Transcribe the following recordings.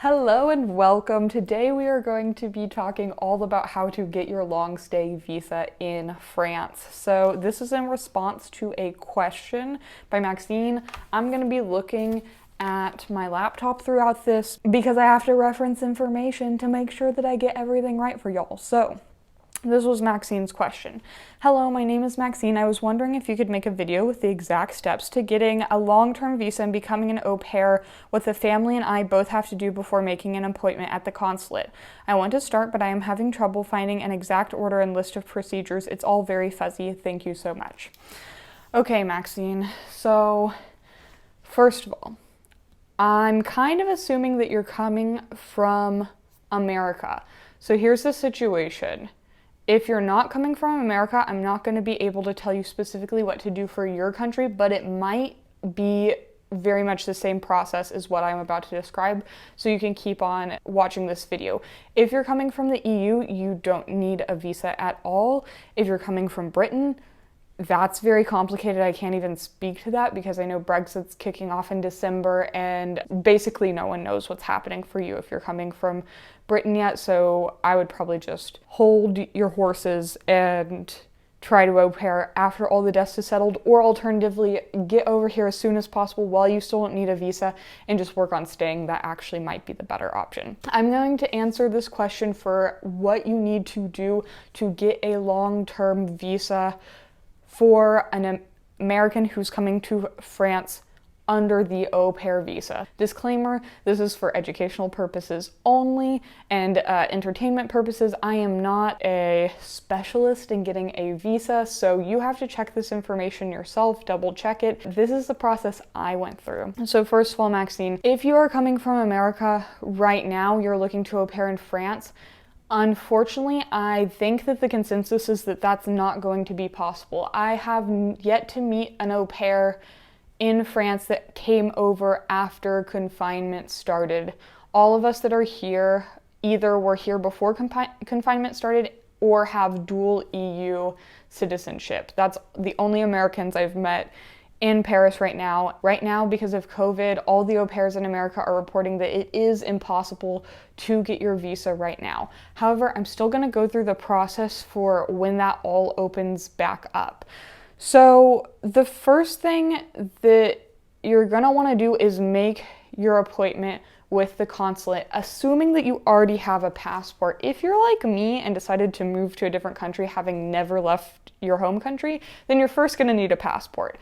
Hello and welcome. Today we are going to be talking all about how to get your long stay visa in France. So this is in response to a question by Maxine. I'm going to be looking at my laptop throughout this because I have to reference information to make sure that I get everything right for y'all. So this was Maxine's question. Hello, my name is Maxine. I was wondering if you could make a video with the exact steps to getting a long-term visa and becoming an au pair, what the family and I both have to do before making an appointment at the consulate. I want to start, but I am having trouble finding an exact order and list of procedures. It's all very fuzzy. Thank you so much. Okay, Maxine. So, first of all, I'm kind of assuming that you're coming from America. So here's the situation. If you're not coming from America, I'm not going to be able to tell you specifically what to do for your country, but it might be very much the same process as what I'm about to describe, so you can keep on watching this video. If you're coming from the EU, you don't need a visa at all. If you're coming from Britain, that's very complicated. I can't even speak to that because I know Brexit's kicking off in December and basically no one knows what's happening for you if you're coming from Britain yet. So I would probably just hold your horses and try to au pair after all the dust is settled, or alternatively, get over here as soon as possible while you still don't need a visa and just work on staying. That actually might be the better option. I'm going to answer this question for what you need to do to get a long-term visa for an American who's coming to France under the au pair visa. Disclaimer, this is for educational purposes only and entertainment purposes. I am not a specialist in getting a visa, so you have to check this information yourself, double check it. This is the process I went through. So first of all, Maxine, if you are coming from America right now, you're looking to au pair in France, unfortunately, I think that the consensus is that that's not going to be possible. I have yet to meet an au pair in France that came over after confinement started. All of us that are here either were here before confinement started or have dual EU citizenship. That's the only Americans I've met in Paris right now. Right now, because of COVID, all the au pairs in America are reporting that it is impossible to get your visa right now. However, I'm still going to go through the process for when that all opens back up. So the first thing that you're going to want to do is make your appointment with the consulate, assuming that you already have a passport. If you're like me and decided to move to a different country having never left your home country, then you're first going to need a passport.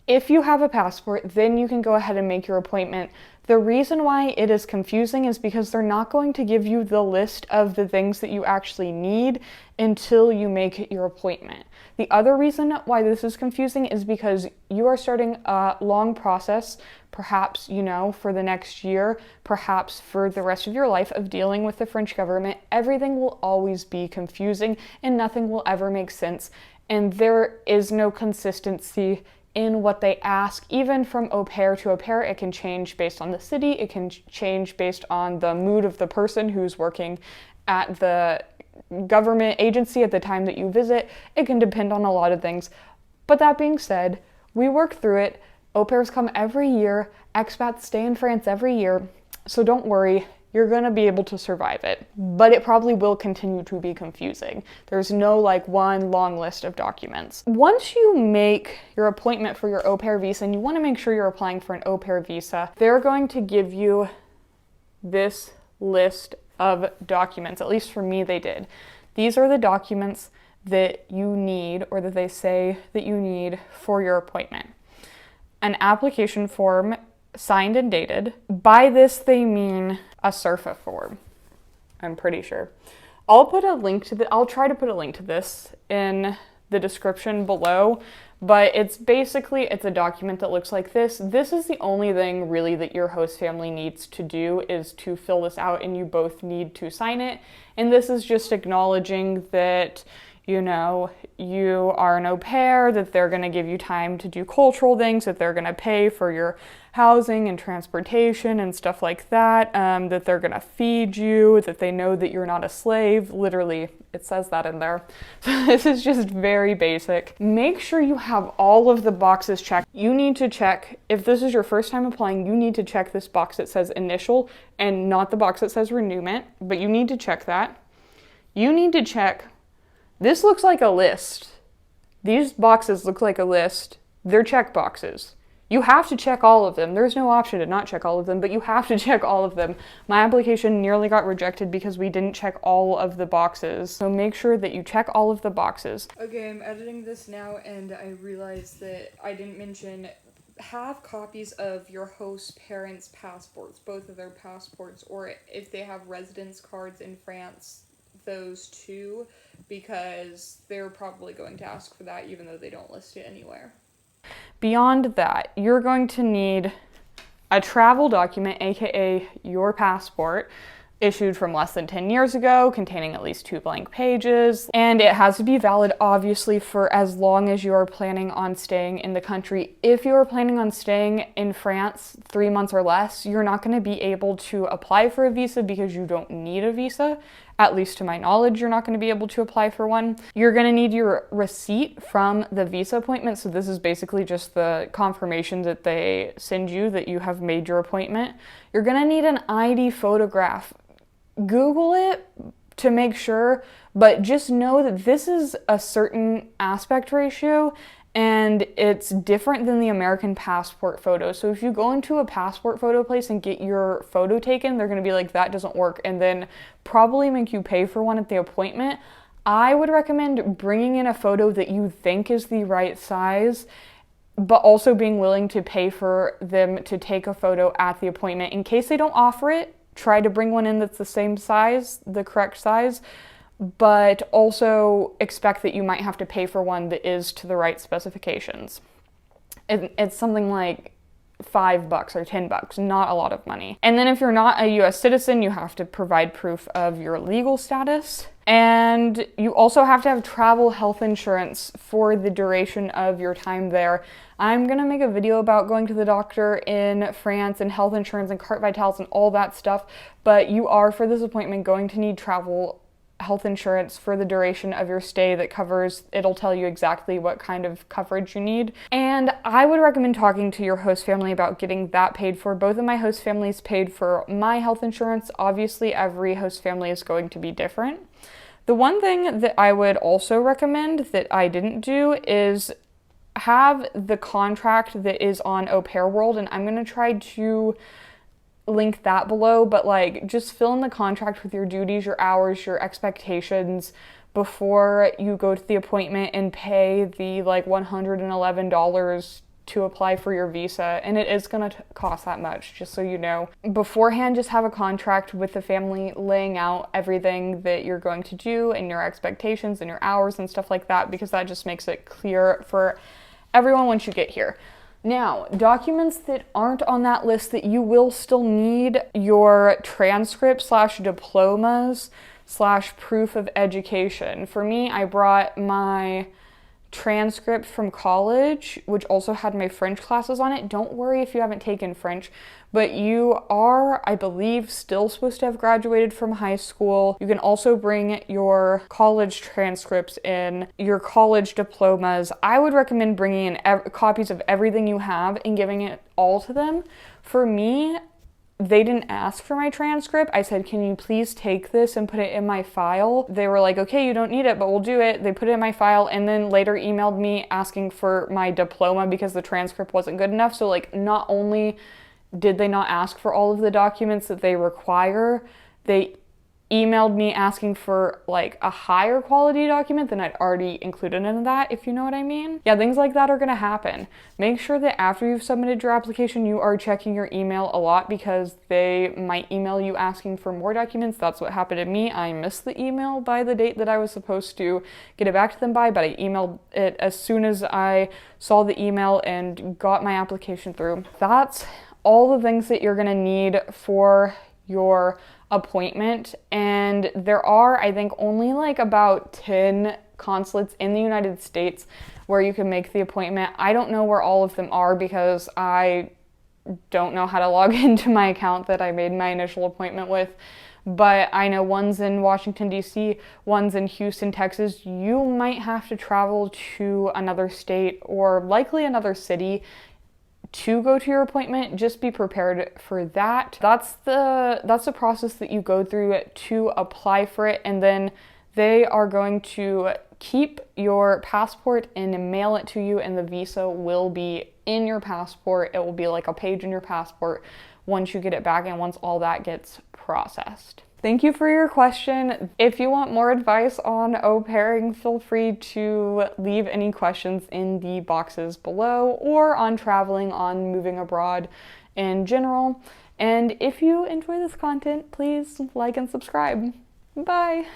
If you have a passport, then you can go ahead and make your appointment. The reason why it is confusing is because they're not going to give you the list of the things that you actually need until you make your appointment. The other reason why this is confusing is because you are starting a long process, perhaps, for the next year, perhaps for the rest of your life, of dealing with the French government. Everything will always be confusing and nothing will ever make sense. And there is no consistency in what they ask. Even from au pair to au pair, it can change based on the city, it can change based on the mood of the person who's working at the government agency at the time that you visit. It can depend on a lot of things. But that being said, we work through it. Au pairs come every year, expats stay in France every year, so don't worry. You're going to be able to survive it, but it probably will continue to be confusing. There's no one long list of documents. Once you make your appointment for your au pair visa, and you want to make sure you're applying for an au pair visa, they're going to give you this list of documents. At least for me, they did. These are the documents that you need, or that they say that you need for your appointment. An application form signed and dated. By this, they mean a SERFA form, I'm pretty sure. I'll try to put a link to this in the description below, but it's a document that looks like this. This is the only thing really that your host family needs to do, is to fill this out, and you both need to sign it. And this is just acknowledging that you know, you are an au pair, that they're going to give you time to do cultural things, that they're going to pay for your housing and transportation and stuff like that, that they're going to feed you, that they know that you're not a slave. Literally, it says that in there. So this is just very basic. Make sure you have all of the boxes checked. You need to check, if this is your first time applying, you need to check this box that says initial and not the box that says renewment, but you need to check that. You need to check, this looks like a list. These boxes look like a list. They're check boxes. You have to check all of them. There's no option to not check all of them, but you have to check all of them. My application nearly got rejected because we didn't check all of the boxes. So make sure that you check all of the boxes. Okay, I'm editing this now and I realized that I didn't mention, have copies of your host parents' passports, both of their passports, or if they have residence cards in France, those two, because they're probably going to ask for that even though they don't list it anywhere. Beyond that, you're going to need a travel document, aka your passport, issued from less than 10 years ago, containing at least 2 blank pages, and it has to be valid obviously for as long as you are planning on staying in the country. If you are planning on staying in France 3 months or less, you're not going to be able to apply for a visa because you don't need a visa. At least to my knowledge, you're not going to be able to apply for one. You're going to need your receipt from the visa appointment. So this is basically just the confirmation that they send you that you have made your appointment. You're going to need an ID photograph. Google it to make sure, but just know that this is a certain aspect ratio and it's different than the American passport photo. So if you go into a passport photo place and get your photo taken, they're gonna be like, that doesn't work, and then probably make you pay for one at the appointment. I would recommend bringing in a photo that you think is the right size, but also being willing to pay for them to take a photo at the appointment. In case they don't offer it, try to bring one in that's the same size, the correct size, but also expect that you might have to pay for one that is to the right specifications. It's something like $5 or $10, not a lot of money. And then if you're not a US citizen, you have to provide proof of your legal status. And you also have to have travel health insurance for the duration of your time there. I'm gonna make a video about going to the doctor in France and health insurance and carte vitales and all that stuff, but you are, for this appointment, going to need travel health insurance for the duration of your stay that covers, it'll tell you exactly what kind of coverage you need. And I would recommend talking to your host family about getting that paid for. Both of my host families paid for my health insurance. Obviously, every host family is going to be different. The one thing that I would also recommend that I didn't do is have the contract that is on Au Pair World, and I'm gonna try to link that below, but like just fill in the contract with your duties, your hours, your expectations before you go to the appointment and pay the like $111 to apply for your visa, and it is going to cost that much, just so you know. Beforehand, just have a contract with the family laying out everything that you're going to do and your expectations and your hours and stuff like that, because that just makes it clear for everyone once you get here. Now, documents that aren't on that list that you will still need: your transcript / diplomas / proof of education. For me, I brought my transcript from college, which also had my French classes on it. Don't worry if you haven't taken French, but you are, I believe, still supposed to have graduated from high school. You can also bring your college transcripts in, your college diplomas. I would recommend bringing in copies of everything you have and giving it all to them. For me, they didn't ask for my transcript. I said, can you please take this and put it in my file? They were like, okay, you don't need it, but we'll do it. They put it in my file and then later emailed me asking for my diploma because the transcript wasn't good enough. So like, not only did they not ask for all of the documents that they require, they emailed me asking for like a higher quality document than I'd already included in that, if you know what I mean. Yeah, things like that are gonna happen. Make sure that after you've submitted your application, you are checking your email a lot, because they might email you asking for more documents. That's what happened to me. I missed the email by the date that I was supposed to get it back to them by, but I emailed it as soon as I saw the email and got my application through. That's all the things that you're gonna need for your appointment, and there are, I think, only like about 10 consulates in the United States where you can make the appointment. I don't know where all of them are because I don't know how to log into my account that I made my initial appointment with, but I know one's in Washington, D.C., one's in Houston, Texas. You might have to travel to another state or likely another city to go to your appointment. Just be prepared for that. That's the process that you go through to apply for it, and then they are going to keep your passport and mail it to you, and the visa will be in your passport. It will be like a page in your passport once you get it back and once all that gets processed. Thank you for your question. If you want more advice on au pairing, feel free to leave any questions in the boxes below, or on traveling, on moving abroad in general. And if you enjoy this content, please like and subscribe. Bye!